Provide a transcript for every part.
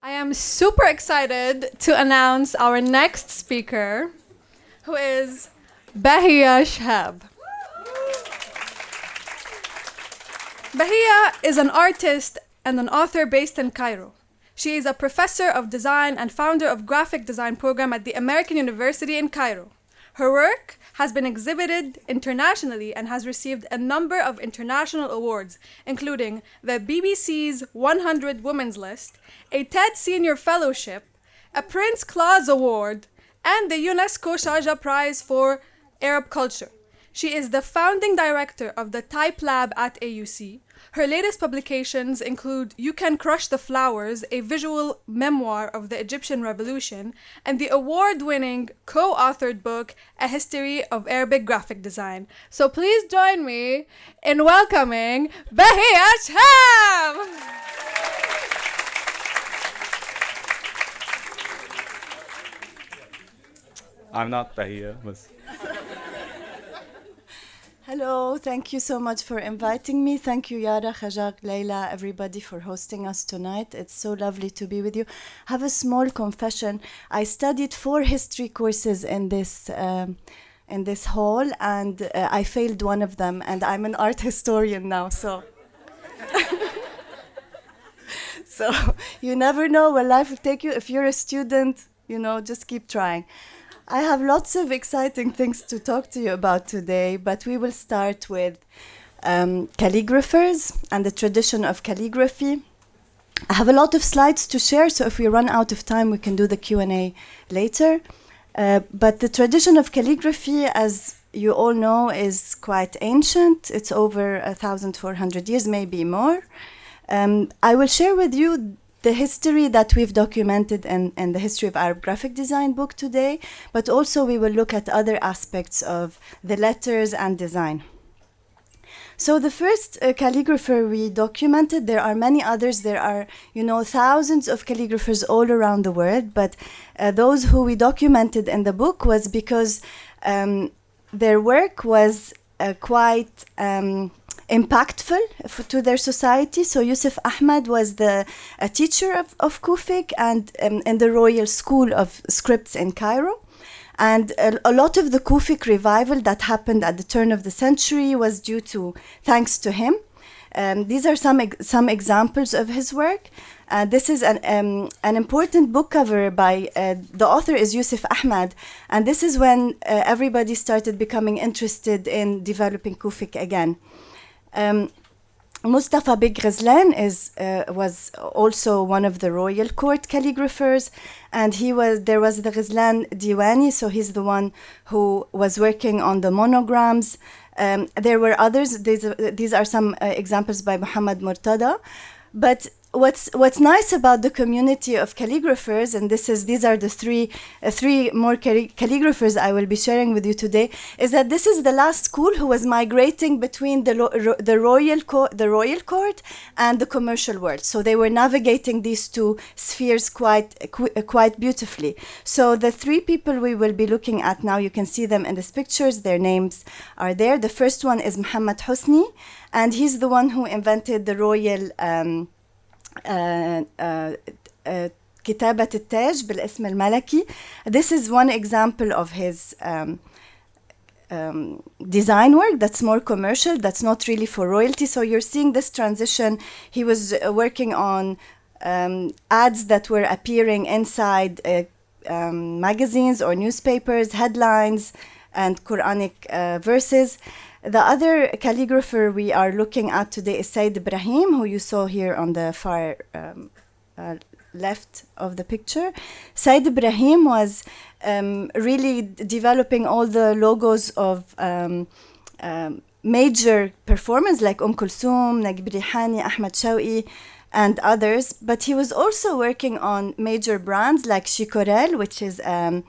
I am super excited to announce our next speaker, who is Bahia Shehab. Bahia is an artist and an author based in Cairo. She is a professor of design and founder of graphic design program at the American University in Cairo. Her work has been exhibited internationally and has received a number of international awards, including the BBC's 100 Women's List, a TED Senior Fellowship, a Prince Claus Award, and the UNESCO Sharjah Prize for Arab Culture. She is the founding director of the Type Lab at AUC. Her latest publications include You Can Crush the Flowers, a visual memoir of the Egyptian Revolution, and the award-winning co-authored book, A History of Arabic Graphic Design. So please join me in welcoming Bahia Shehab! I'm not Bahia. Hello, thank you so much for inviting me. Thank you, Yara, Khajak, Leila, everybody for hosting us tonight. It's so lovely to be with you. I have a small confession. I studied 4 history courses in this hall, and I failed one of them, and I'm an art historian now, so... So you never know where life will take you. If you're a student, just keep trying. I have lots of exciting things to talk to you about today, but we will start with calligraphers and the tradition of calligraphy. I have a lot of slides to share, so if we run out of time, we can do the Q&A later. But the tradition of calligraphy, as you all know, is quite ancient. It's over 1,400 years, maybe more. I will share with you the history that we've documented in the History of Arab Graphic Design book today, but also we will look at other aspects of the letters and design. So the first calligrapher we documented, there are many others. There are, thousands of calligraphers all around the world, but those who we documented in the book was because their work was quite impactful to their society. So Yusuf Ahmed was a teacher of Kufic and in the Royal School of Scripts in Cairo. And a lot of the Kufic revival that happened at the turn of the century was thanks to him. These are some examples of his work. This is an important book cover by, the author is Yusuf Ahmed, and this is when everybody started becoming interested in developing Kufic again. Mustafa Beg Ghazlan was also one of the royal court calligraphers, and there was the Ghazlan Diwani, so he's the one who was working on the monograms. There were others. These are some examples by Muhammad Murtada. But what's nice about the community of calligraphers, and these are the three more calligraphers I will be sharing with you today, is that this is the last school who was migrating between the royal court and the commercial world. So they were navigating these two spheres quite beautifully. So the 3 people we will be looking at now, you can see them in these pictures. Their names are there. The first one is Muhammad Hosni, and he's the one who invented the royal كتابة التاج بالاسم الملكي. This is one example of his design work that's more commercial, that's not really for royalty. So you're seeing this transition. He was working on ads that were appearing inside magazines or newspapers, headlines, and Quranic verses. The other calligrapher we are looking at today is Said Ibrahim, who you saw here on the far left of the picture. Said Ibrahim was really developing all the logos of major performers like Kulthum, Naguib Rihani, Ahmed Shawqi, and others. But he was also working on major brands like Chicorel, which is a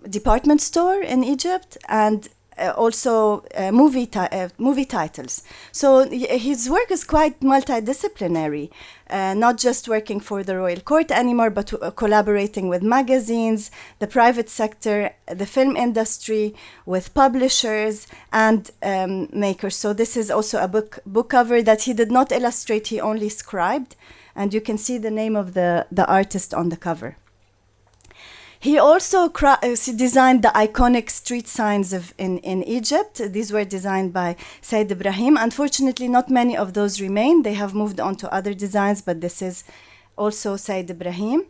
department store in Egypt, and also movie titles. So his work is quite multidisciplinary, not just working for the royal court anymore, but collaborating with magazines, the private sector, the film industry, with publishers and makers. So this is also a book cover that he did not illustrate, he only scribed. And you can see the name of the artist on the cover. He also designed the iconic street signs in Egypt. These were designed by Said Ibrahim. Unfortunately, not many of those remain. They have moved on to other designs, but this is also Said Ibrahim.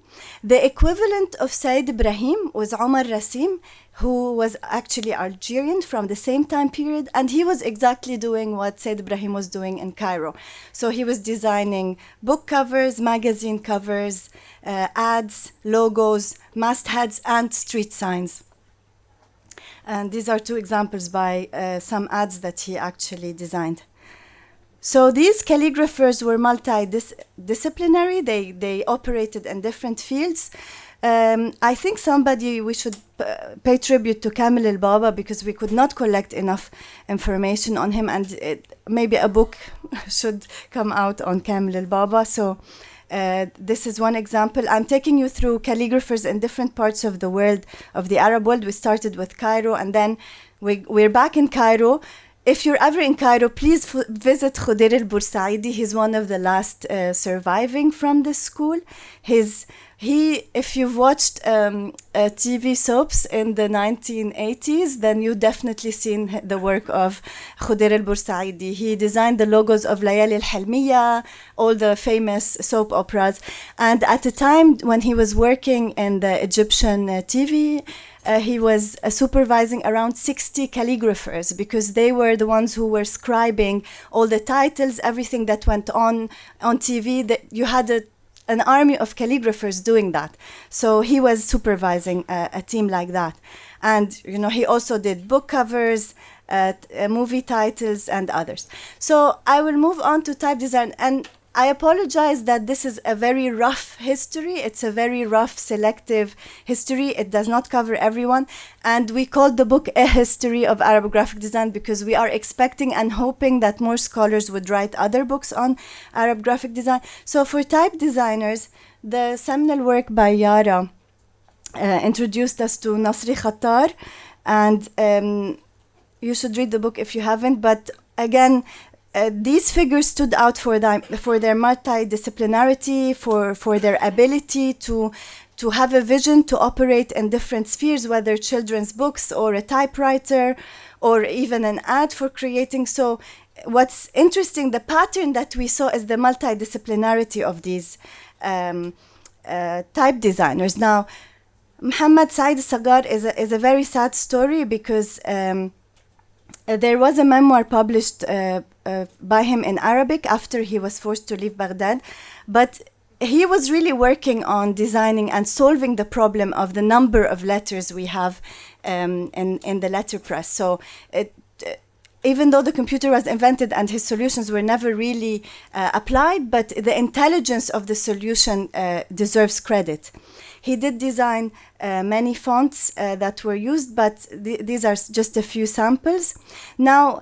The equivalent of Said Ibrahim was Omar Rasim, who was actually Algerian from the same time period, and he was exactly doing what Said Ibrahim was doing in Cairo. So he was designing book covers, magazine covers, ads, logos, mastheads, and street signs. And these are two examples by some ads that he actually designed. So these calligraphers were multidisciplinary. They operated in different fields. I think we should pay tribute to Kamil al-Baba, because we could not collect enough information on him, and maybe a book should come out on Kamil al-Baba. So this is one example. I'm taking you through calligraphers in different parts of the world, of the Arab world. We started with Cairo, and then we're back in Cairo. If you're ever in Cairo, please visit Khudair al-Bursaidi. He's one of the last surviving from this school. If you've watched TV soaps in the 1980s, then you've definitely seen the work of Khudair al-Bursaidi. He designed the logos of Layali al-Halmiya, all the famous soap operas. And at the time when he was working in the Egyptian TV, he was supervising around 60 calligraphers, because they were the ones who were scribing all the titles, everything that went on TV. That you had an army of calligraphers doing that. So he was supervising a team like that. And he also did book covers, movie titles, and others. So I will move on to type design. And I apologize that this is a very rough history. It's a very rough, selective history. It does not cover everyone. And we called the book A History of Arab Graphic Design because we are expecting and hoping that more scholars would write other books on Arab graphic design. So for type designers, the seminal work by Yara introduced us to Nasri Khattar. And you should read the book if you haven't. But again, these figures stood out for their multidisciplinarity, for their ability to have a vision to operate in different spheres, whether children's books or a typewriter or even an ad for creating. So what's interesting, the pattern that we saw is the multidisciplinarity of these type designers. Now, Muhammad Said Sagar is a very sad story, because there was a memoir published by him in Arabic after he was forced to leave Baghdad. But he was really working on designing and solving the problem of the number of letters we have in the letterpress. So even though the computer was invented and his solutions were never really applied, but the intelligence of the solution deserves credit. He did design many fonts that were used, but these are just a few samples. Now,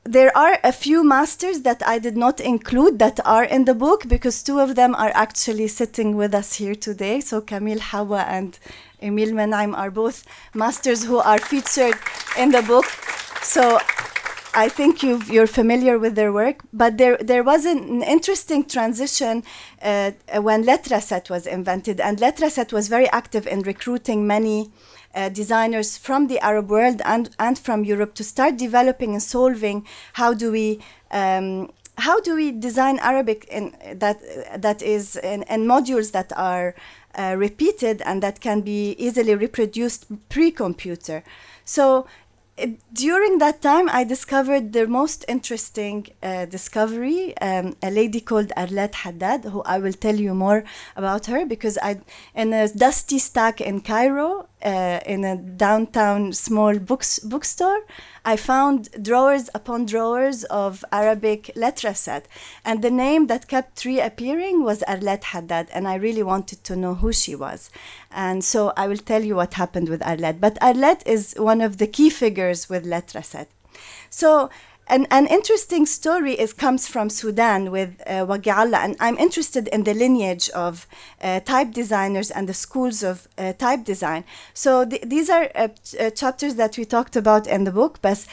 there are a few masters that I did not include that are in the book, because two of them are actually sitting with us here today. So Camille Hawa and Emil Menaim are both masters who are featured in the book. So I think you're familiar with their work, but there was an interesting transition when Letraset was invented, and Letraset was very active in recruiting many designers from the Arab world and from Europe to start developing and solving how do we design Arabic that is in modules that are repeated and that can be easily reproduced pre-computer. So during that time, I discovered the most interesting discovery, a lady called Arlet Haddad, who I will tell you more about her, because in a dusty stack in Cairo, in a downtown small bookstore, I found drawers upon drawers of Arabic letraset. And the name that kept reappearing was Arlet Haddad, and I really wanted to know who she was. And so I will tell you what happened with Arlet. But Arlet is one of the key figures with letraset. So an interesting story comes from Sudan with Wagi Allah, and I'm interested in the lineage of type designers and the schools of type design. So these are chapters that we talked about in the book, but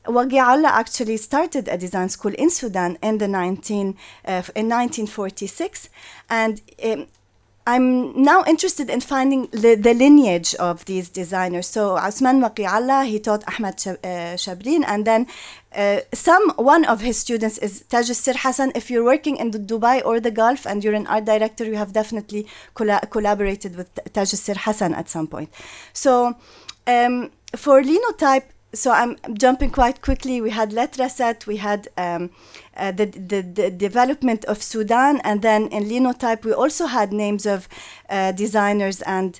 Wagi Allah actually started a design school in Sudan in 1946, and I'm now interested in finding the lineage of these designers. So Osman Waqi Allah, he taught Ahmed Shabrin, and then one of his students is Taj Sir Hassan. If you're working in Dubai or the Gulf and you're an art director, you have definitely collaborated with Taj Sir Hassan at some point. So for linotype, so I'm jumping quite quickly. We had Letraset, we had the development of Sudan, and then in linotype we also had names of designers and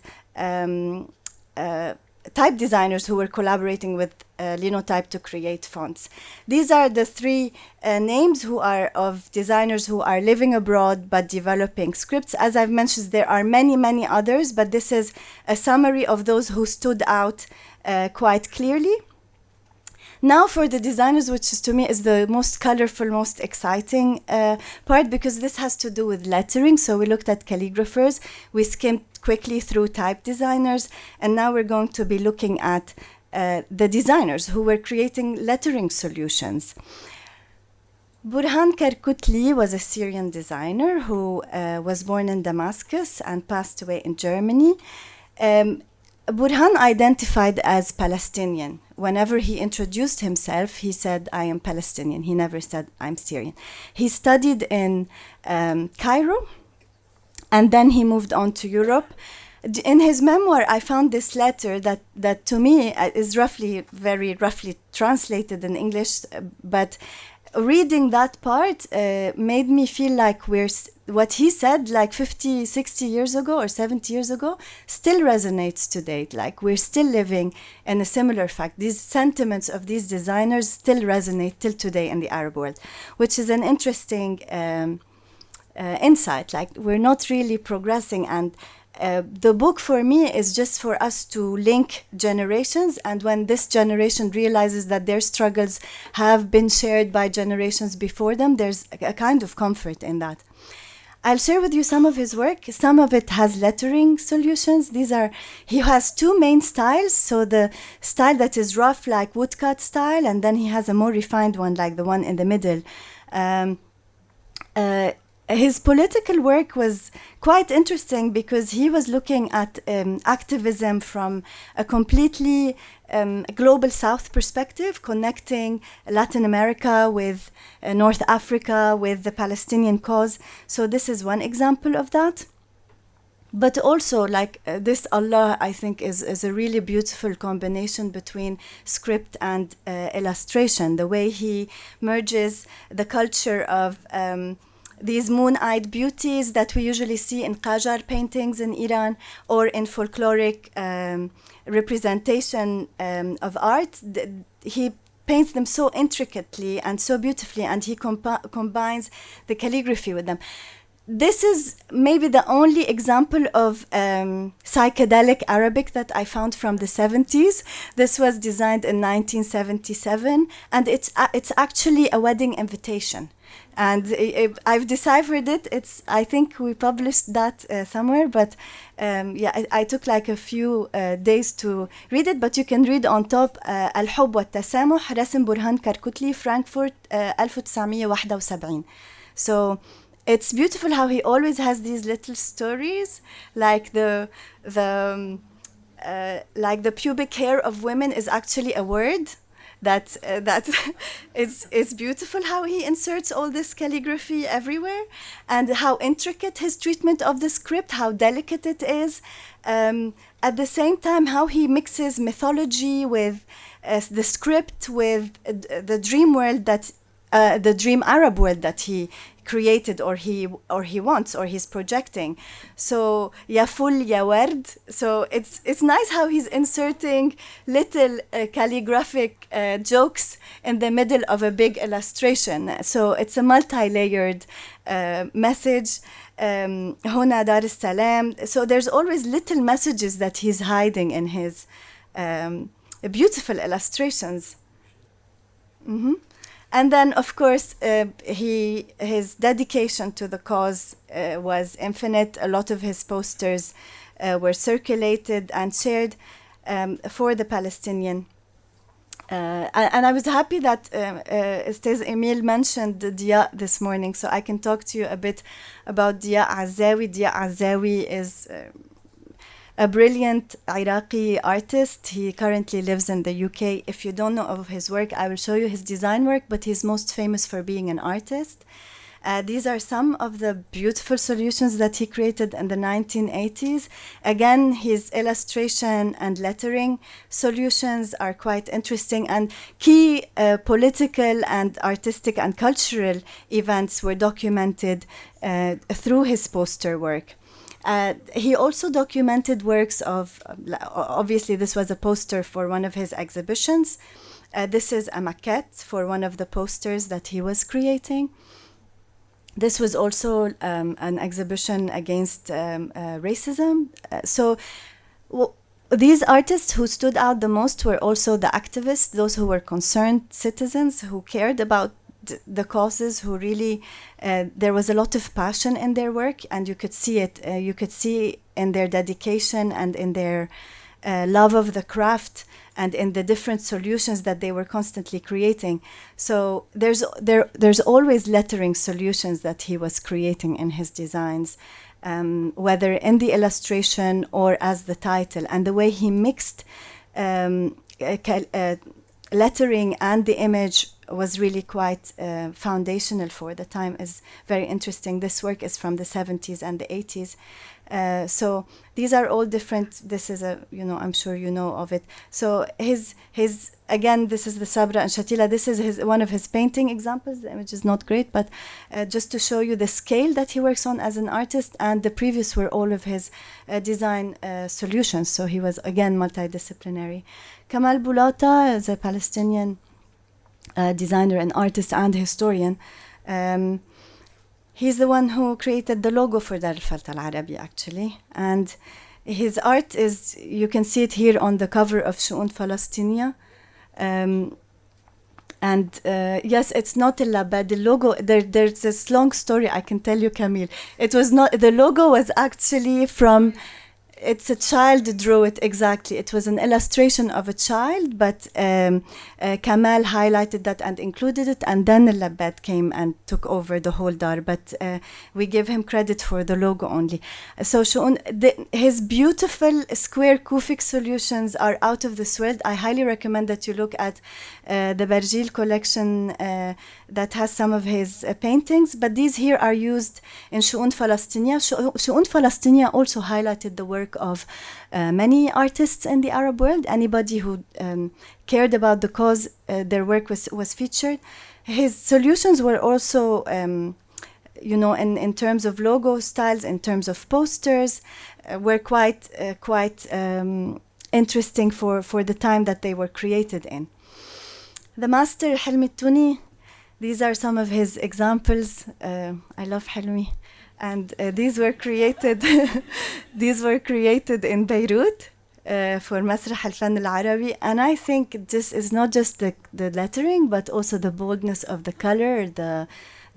type designers who were collaborating with linotype to create fonts. These are the three names who are of designers who are living abroad but developing scripts. As I've mentioned, there are many others, but this is a summary of those who stood out quite clearly. Now for the designers, which is to me is the most colorful, most exciting part, because this has to do with lettering. So we looked at calligraphers, we skimmed quickly through type designers, and now we're going to be looking at the designers who were creating lettering solutions. Burhan Karkutli was a Syrian designer who was born in Damascus and passed away in Germany. Burhan identified as Palestinian. Whenever he introduced himself, he said, I am Palestinian. He never said, I'm Syrian. He studied in Cairo, and then he moved on to Europe. In his memoir, I found this letter that to me is very roughly translated in English, but reading that part made me feel like what he said like 50, 60 years ago or 70 years ago still resonates today. Like we're still living in a similar fact. These sentiments of these designers still resonate till today in the Arab world, which is an interesting insight. Like we're not really progressing, and the book for me is just for us to link generations, and when this generation realizes that their struggles have been shared by generations before them, there's a kind of comfort in that. I'll share with you some of his work. Some of it has lettering solutions. He has two main styles. So the style that is rough, like woodcut style, and then he has a more refined one, like the one in the middle. His political work was quite interesting because he was looking at activism from a completely global South perspective, connecting Latin America with North Africa, with the Palestinian cause. So this is one example of that. But also, like this Allah, I think, is a really beautiful combination between script and illustration. The way he merges the culture of these moon-eyed beauties that we usually see in Qajar paintings in Iran, or in folkloric representation of art. He paints them so intricately and so beautifully, and he combines the calligraphy with them. This is maybe the only example of psychedelic Arabic that I found from the 70s. This was designed in 1977, and it's actually a wedding invitation. And I've deciphered it. I think we published that somewhere, but I took like a few days to read it, but you can read on top الحب والتسامح رسم برهان كركوتلي Frankfurt 1971. So it's beautiful how he always has these little stories, like the pubic hair of women is actually a word. That it's beautiful how he inserts all this calligraphy everywhere, and how intricate his treatment of the script, how delicate it is. At the same time, how he mixes mythology with the script, with the dream world the dream Arab world that he created, or he wants, or he's projecting. So ya ful ya ward. So it's nice how he's inserting little calligraphic jokes in the middle of a big illustration. So it's a multi-layered message. Hona Dar es-Salam. So there's always little messages that he's hiding in his beautiful illustrations. Mm-hmm. And then, of course, his dedication to the cause was infinite. A lot of his posters were circulated and shared for the Palestinian And I was happy that Ustaz Emil mentioned Dia this morning, so I can talk to you a bit about Dia Azawi. Dia Azawi is a brilliant Iraqi artist. He currently lives in the UK. If you don't know of his work, I will show you his design work, but he's most famous for being an artist. These are some of the beautiful solutions that he created in the 1980s. Again, his illustration and lettering solutions are quite interesting, and key political and artistic and cultural events were documented through his poster work. He also documented works of, obviously this was a poster for one of his exhibitions. This is a maquette for one of the posters that he was creating. This was also an exhibition against racism. These artists who stood out the most were also the activists, those who were concerned citizens, who cared about the causes, who really, there was a lot of passion in their work, and you could see it. You could see in their dedication and in their love of the craft and in the different solutions that they were constantly creating. So there's always lettering solutions that he was creating in his designs, whether in the illustration or as the title. And the way he mixed lettering and the image was really quite foundational for the time, is very interesting. This work is from the 70s and the 80s. So these are all different. This is a, I'm sure you know of it. So his again, this is the Sabra and Shatila. This is one of his painting examples. The image is not great, but just to show you the scale that he works on as an artist, and the previous were all of his design solutions. So he was, again, multidisciplinary. Kamal Boulata is a Palestinian designer and artist and historian. He's the one who created the logo for Dar al-Falt al-Arabi, actually. And his art is, you can see it here on the cover of Shu'un Falastiniya. Yes, it's not a labad. The logo, there's this long story I can tell you, Camille. It was not, the logo was actually from, it's a child drew it, exactly. It was an illustration of a child, but Kamal highlighted that and included it, and then the Labad came and took over the whole dar, but we give him credit for the logo only. So his beautiful square Kufic solutions are out of this world. I highly recommend that you look at the Barjil collection that has some of his paintings, but these here are used in Shu'un Falastiniya. Shu'un Falastiniya also highlighted the work of many artists in the Arab world. Anybody who cared about the cause, their work was featured. His solutions were also, in terms of logo styles, in terms of posters, were quite interesting for the time that they were created in. The master Helmi Tuni, these are some of his examples. I love Helmi. And these were created in Beirut for Masrah al-Fan al-Arabi. And I think this is not just the lettering, but also the boldness of the color, the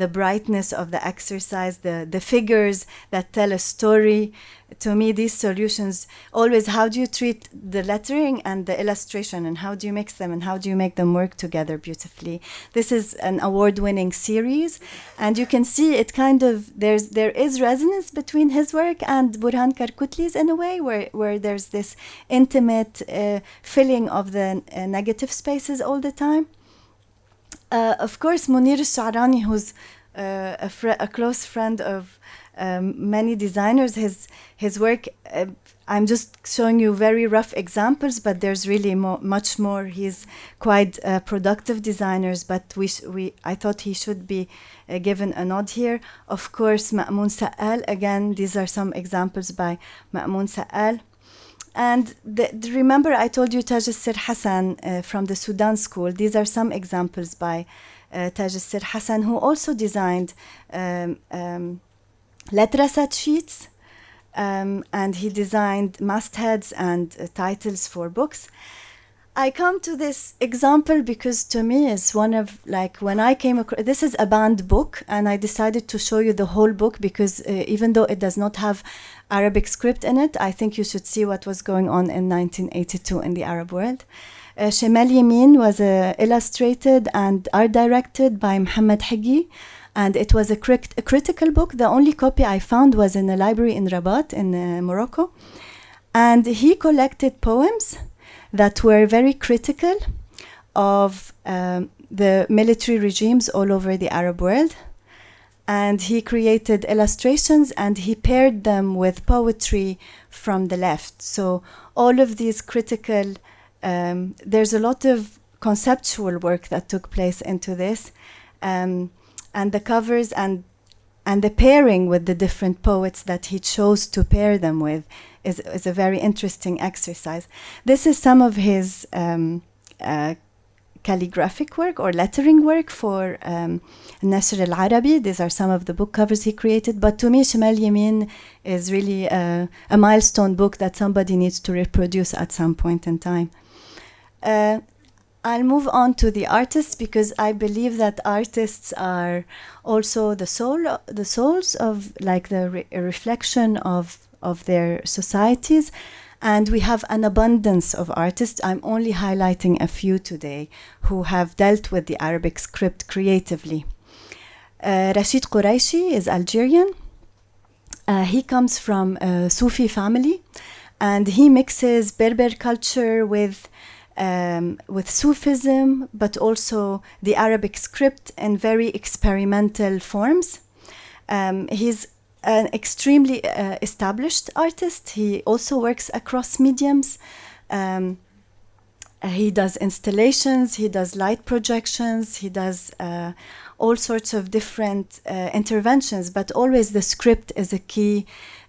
brightness of the exercise, the figures that tell a story. To me, these solutions always, how do you treat the lettering and the illustration, and how do you mix them, and how do you make them work together beautifully? This is an award-winning series, and you can see it kind of, there is resonance between his work and Burhan Karkutli's in a way, where there's this intimate filling of the negative spaces all the time. Of course, Munir al-Sha'rani, who's a close friend of many designers, his work, I'm just showing you very rough examples, but there's really much more. He's quite productive designers, but I thought he should be given a nod here. Of course, Ma'moun Sa'al, again, these are some examples by Ma'moun Sa'al. And remember, I told you Taj al-Sir Hassan from the Sudan school. These are some examples by Taj al-Sir Hassan, who also designed letrasat sheets, and he designed mastheads and titles for books. I come to this example because to me it's one of, like, when I came across, this is a banned book, and I decided to show you the whole book because even though it does not have Arabic script in it, I think you should see what was going on in 1982 in the Arab world. Shemal Yamin was illustrated and art directed by Mohammed Higi, and it was a critical book. The only copy I found was in a library in Rabat in Morocco. And he collected poems that were very critical of the military regimes all over the Arab world. And he created illustrations and he paired them with poetry from the left. So all of these critical, there's a lot of conceptual work that took place into this. And the covers and the pairing with the different poets that he chose to pair them with is a very interesting exercise. This is some of his calligraphic work or lettering work for Nashr al-Arabi. These are some of the book covers he created. But to me, Shemal Yamin is really a milestone book that somebody needs to reproduce at some point in time. I'll move on to the artists because I believe that artists are also the souls of like the reflection of their societies. And we have an abundance of artists. I'm only highlighting a few today who have dealt with the Arabic script creatively. Rashid Quraishi is Algerian. He comes from a Sufi family, and he mixes Berber culture with Sufism, but also the Arabic script in very experimental forms. He's an extremely established artist. He also works across mediums. He does installations, he does light projections, he does all sorts of different interventions, but always the script is a key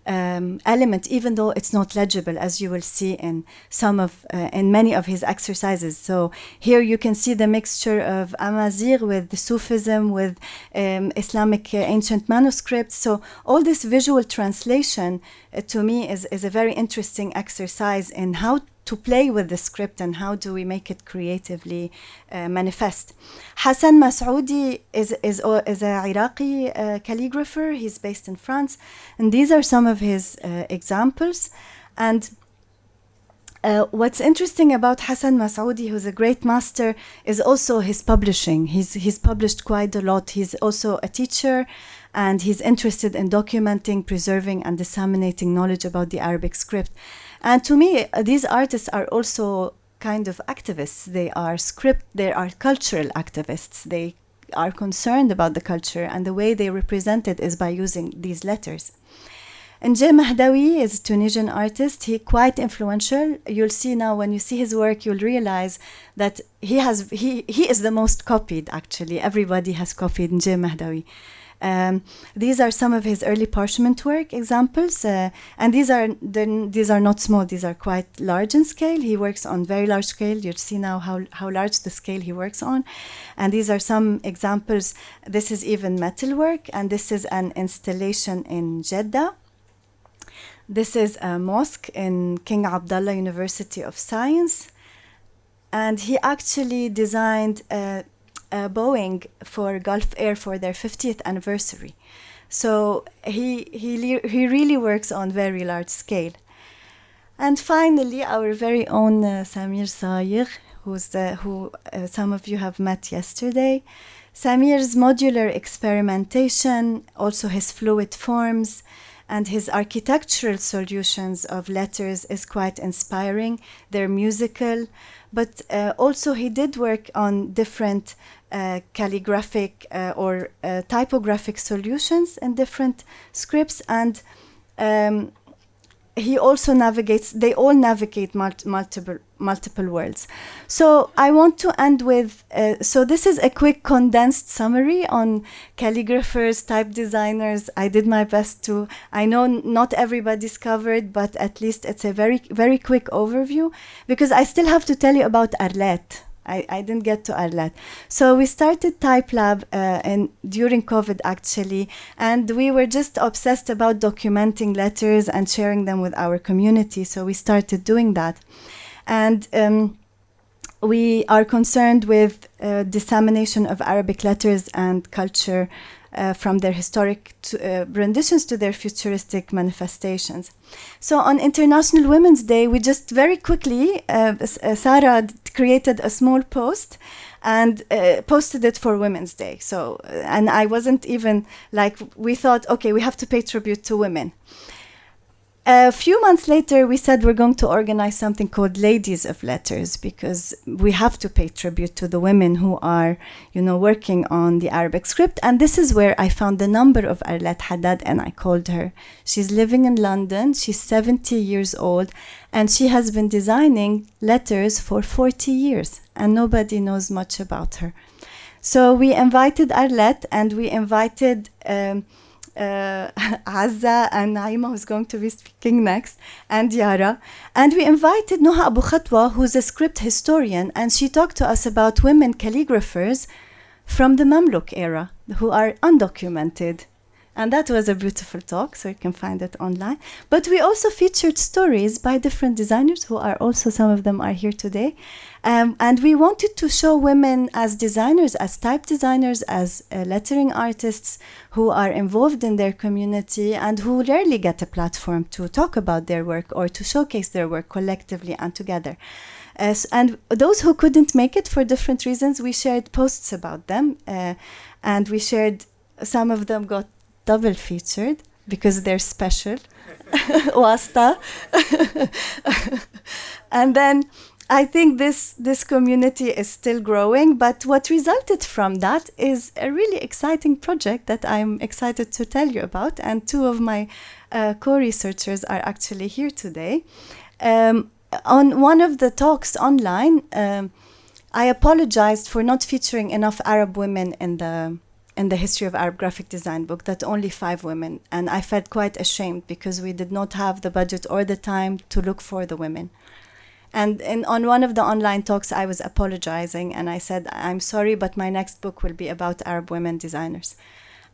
element, even though it's not legible, as you will see in in many of his exercises. So here you can see the mixture of Amazigh with the Sufism, with Islamic ancient manuscripts. So all this visual translation, to me, is a very interesting exercise in how to play with the script and how do we make it creatively manifest. Hassan Masoudi is a Iraqi calligrapher. He's based in France, and these are some of his examples. And what's interesting about Hassan Masoudi, who's a great master, is also his publishing. He's published quite a lot. He's also a teacher, and he's interested in documenting, preserving, and disseminating knowledge about the Arabic script. And to me, these artists are also kind of activists. They are cultural activists. They are concerned about the culture, and the way they represent it is by using these letters. And Jim Mahdawi is a Tunisian artist. He's quite influential. You'll see now when you see his work, you'll realize that he is the most copied, actually. Everybody has copied Jim Mahdawi. These are some of his early parchment work examples, and these are not small. These are quite large in scale. He works on very large scale. You'll see now how large the scale he works on. And these are some examples. This is even metal work, and this is an installation in Jeddah. This is a mosque in King Abdullah University of Science, and he actually designed Boeing for Gulf Air for their 50th anniversary. So he really works on very large scale. And finally, our very own Samir Sayigh, who some of you have met yesterday. Samir's modular experimentation, also his fluid forms, and his architectural solutions of letters is quite inspiring. They're musical, but also he did work on different calligraphic or typographic solutions in different scripts, and he also they all navigate multiple worlds. So I want to end with, so this is a quick condensed summary on calligraphers, type designers. I did my best to, I know not everybody's covered, but at least it's a very, very quick overview, because I still have to tell you about Arlet. I didn't get to Arlet. So we started Type Lab during COVID, actually, and we were just obsessed about documenting letters and sharing them with our community. So we started doing that. And we are concerned with dissemination of Arabic letters and culture from their historic renditions to their futuristic manifestations. So on International Women's Day, we just very quickly, Sarah created a small post and posted it for Women's Day. So, and I wasn't even like, we thought, okay, we have to pay tribute to women. A few months later, we said we're going to organize something called Ladies of Letters, because we have to pay tribute to the women who are, you know, working on the Arabic script. And this is where I found the number of Arlette Haddad, and I called her. She's living in London. She's 70 years old, and she has been designing letters for 40 years, and nobody knows much about her. So we invited Arlette, and we invited Azza and Naima, who's going to be speaking next, and Yara. And we invited Noha Abu Khatwa, who's a script historian, and she talked to us about women calligraphers from the Mamluk era who are undocumented. And that was a beautiful talk, so you can find it online. But we also featured stories by different designers who are also, some of them are here today. And we wanted to show women as designers, as type designers, as lettering artists who are involved in their community and who rarely get a platform to talk about their work or to showcase their work collectively and together. And those who couldn't make it for different reasons, we shared posts about them. And we shared, some of them got double featured because they're special. Wasta. And then I think this community is still growing, but what resulted from that is a really exciting project that I'm excited to tell you about, and two of my co-researchers are actually here today. On one of the talks online, I apologized for not featuring enough Arab women in the History of Arab Graphic Design book, that only 5 women, and I felt quite ashamed because we did not have the budget or the time to look for the women. And on one of the online talks, I was apologizing, and I said, I'm sorry, but my next book will be about Arab women designers.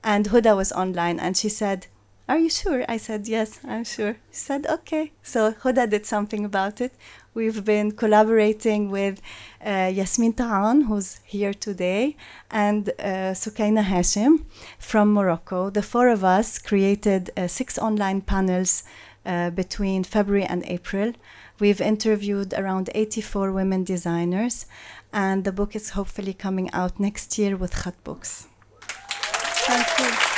And Huda was online, and she said, are you sure? I said, yes, I'm sure. She said, okay. So Huda did something about it. We've been collaborating with Yasmin Ta'an, who's here today, and Sukaina Hashim from Morocco. The 4 of us created 6 online panels between February and April. We've interviewed around 84 women designers, and the book is hopefully coming out next year with Khat Books. Thank you.